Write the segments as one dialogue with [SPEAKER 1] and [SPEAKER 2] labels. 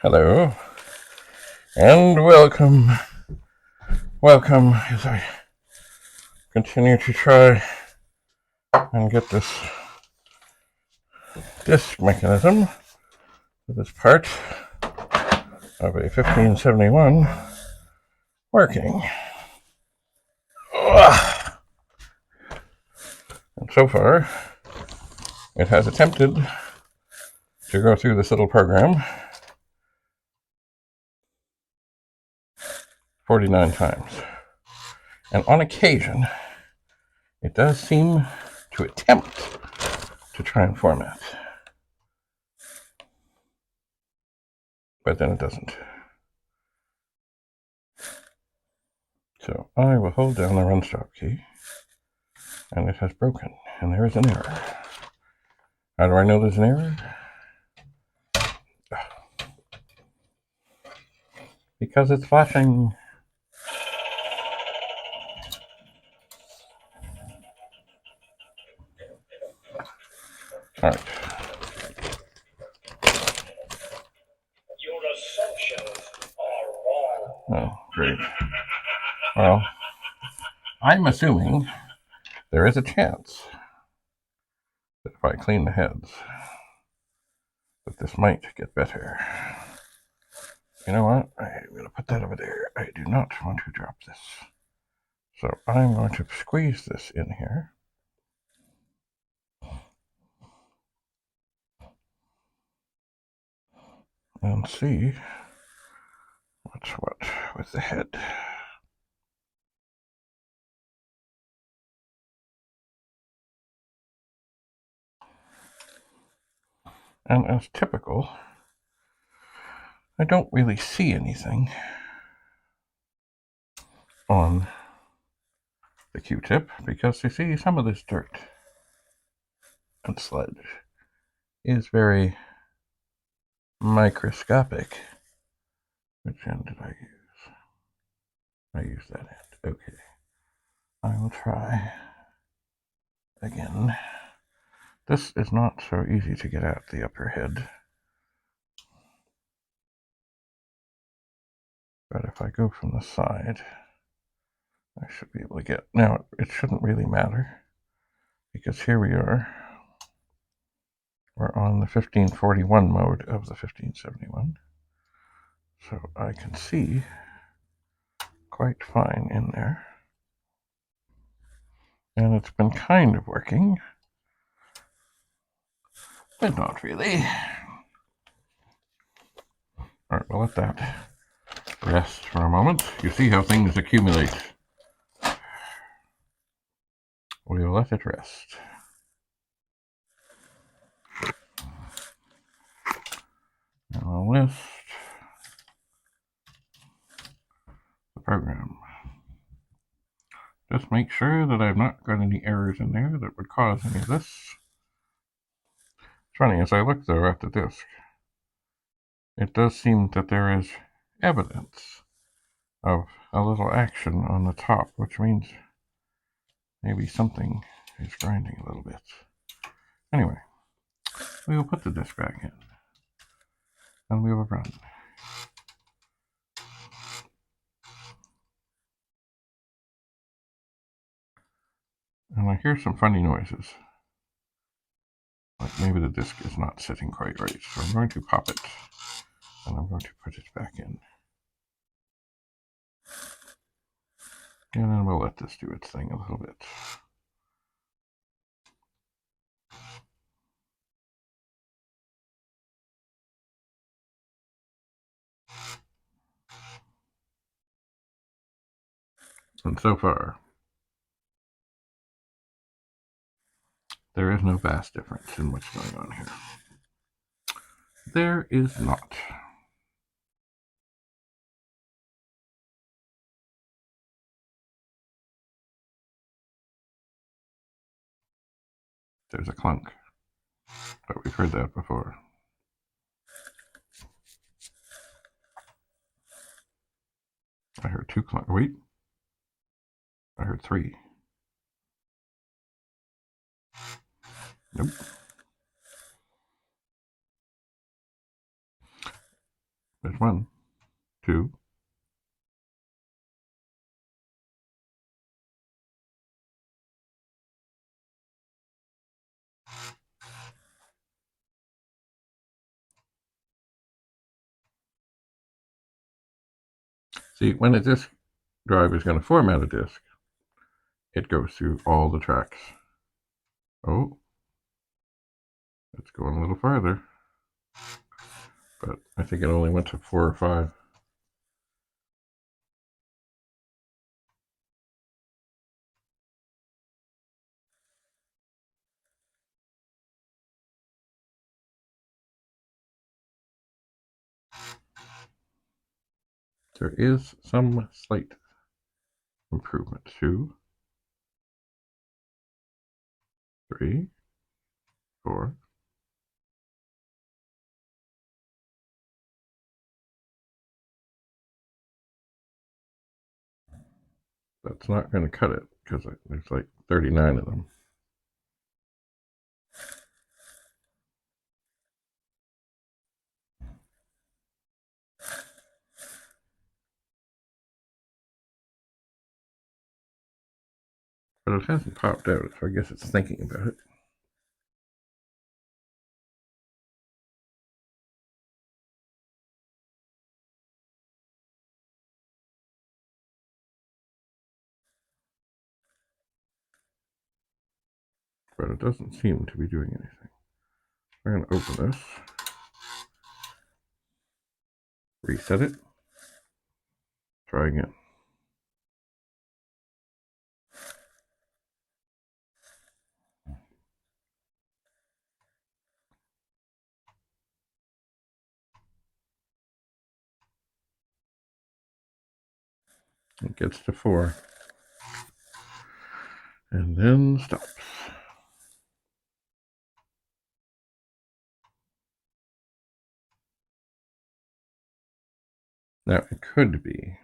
[SPEAKER 1] Hello, and welcome. Welcome as I continue to try and get this disc mechanism for this part of a 1571 working. And so far, it has attempted to go through this little program 49 times. And on occasion, it does seem to attempt to try and format. But then it doesn't. So I will hold down the run stop key, and it has broken, and there is an error. How do I know there's an error? Because it's flashing. All right.
[SPEAKER 2] Your assumptions are wrong.
[SPEAKER 1] Oh, great. Well, I'm assuming there is a chance that if I clean the heads, that this might get better. You know what? I'm going to put that over there. I do not want to drop this. So I'm going to squeeze this in here. And see what's what with the head. And as typical, I don't really see anything on the Q-tip because you see some of this dirt and sludge is very microscopic. Which end did I use? I used that end. Okay. I will try again. This is not so easy to get at the upper head. But if I go from the side, I should be able to get... Now, it shouldn't really matter, because here we are. We're on the 1541 mode of the 1571. So I can see quite fine in there. And it's been kind of working, but not really. All right, we'll let that rest for a moment. You see how things accumulate. We'll let it rest. And I'll list the program. Just make sure that I've not got any errors in there that would cause any of this. It's funny, as I look though at the disk, it does seem that there is evidence of a little action on the top, which means maybe something is grinding a little bit. Anyway, we will put the disk back in, and we will run. And I hear some funny noises. Like maybe the disk is not sitting quite right. So I'm going to pop it, and I'm going to put it back in. And then we'll let this do its thing a little bit. And so far, there is no vast difference in what's going on here. There is not. There's a clunk, but we've heard that before. I heard two clunk. Wait. I heard three. Nope. There's 1, 2. See, when a disk drive is going to format a disk, it goes through all the tracks. Oh, it's going a little farther, but I think it only went to 4 or 5. There is some slight improvement. 2, 3, 4. That's not going to cut it because there's like 39 of them. But it hasn't popped out, so I guess it's thinking about it. But it doesn't seem to be doing anything. I'm going to open this, reset it, try again. It gets to 4 and then stops. Now it could be,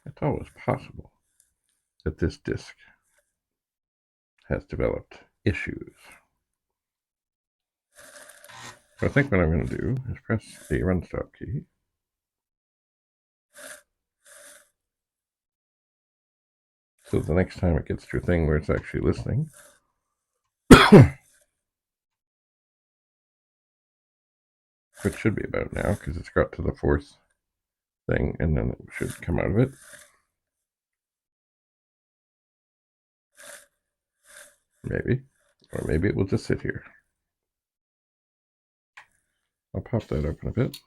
[SPEAKER 1] it's always possible, that this disk has developed issues. So I think what I'm going to do is press the run stop key. So the next time it gets to a thing where it's actually listening, which should be about now because it's got to the 4th thing and then it should come out of it. Maybe. Or maybe it will just sit here. I'll pop that open a bit.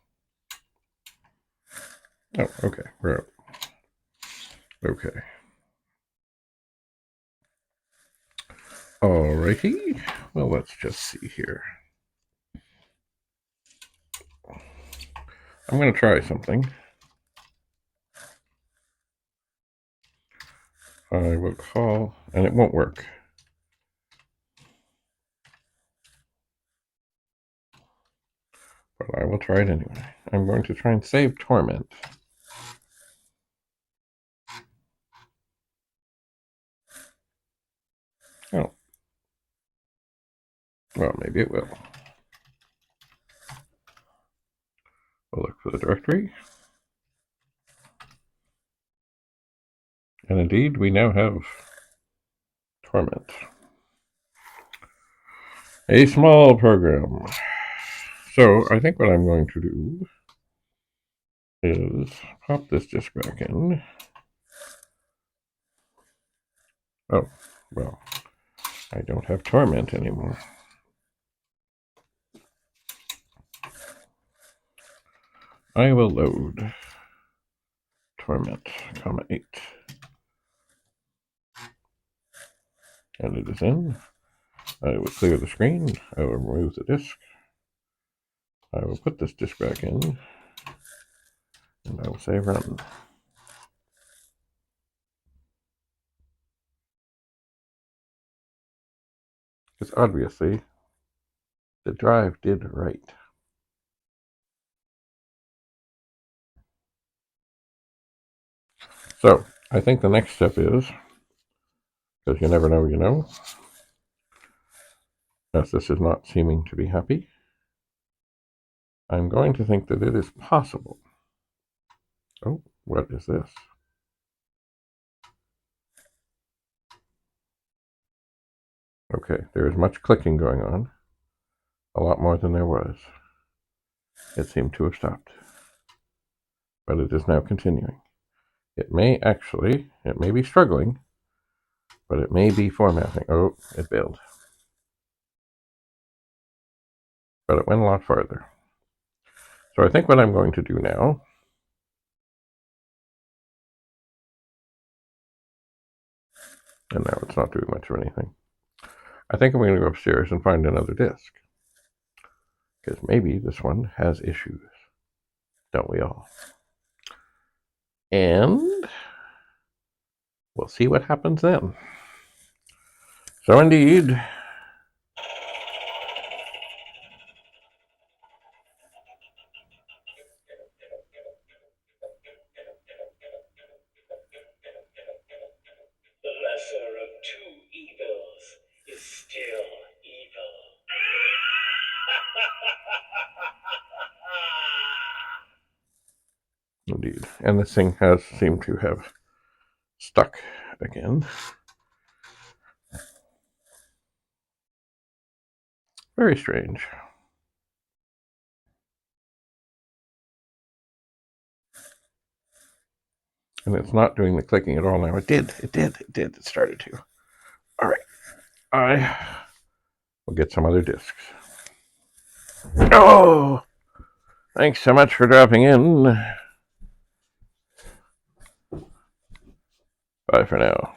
[SPEAKER 1] Oh, okay, we're out. Okay. Alrighty. Well, let's just see here. I'm going to try something. I will call, and it won't work. But I will try it anyway. I'm going to try and save Torment. Oh. Well, maybe it will. We'll look for the directory. And indeed, we now have Torment. A small program. So I think what I'm going to do is pop this disk back in. Oh, well, I don't have Torment anymore. I will load Torment, comma 8. And it is in. I will clear the screen. I will remove the disk. I will put this disk back in. And I will say run. Because obviously, the drive did write. So, I think the next step is, because you never know, you know, as this is not seeming to be happy, I'm going to think that it is possible Oh, what is this? Okay, there is much clicking going on. A lot more than there was. It seemed to have stopped. But it is now continuing. It may be struggling, but it may be formatting. Oh, it bailed. But it went a lot farther. So I think what I'm going to do now, and now it's not doing much of anything, I think I'm going to go upstairs and find another disk. Because maybe this one has issues. Don't we all? And we'll see what happens then. So indeed,
[SPEAKER 2] The lesser of two evils is still evil.
[SPEAKER 1] indeed. And this thing has seemed to have stuck again. Very strange. And it's not doing the clicking at all now. It did. It started to. All right. I will get some other discs. Oh! Thanks so much for dropping in. Bye for now.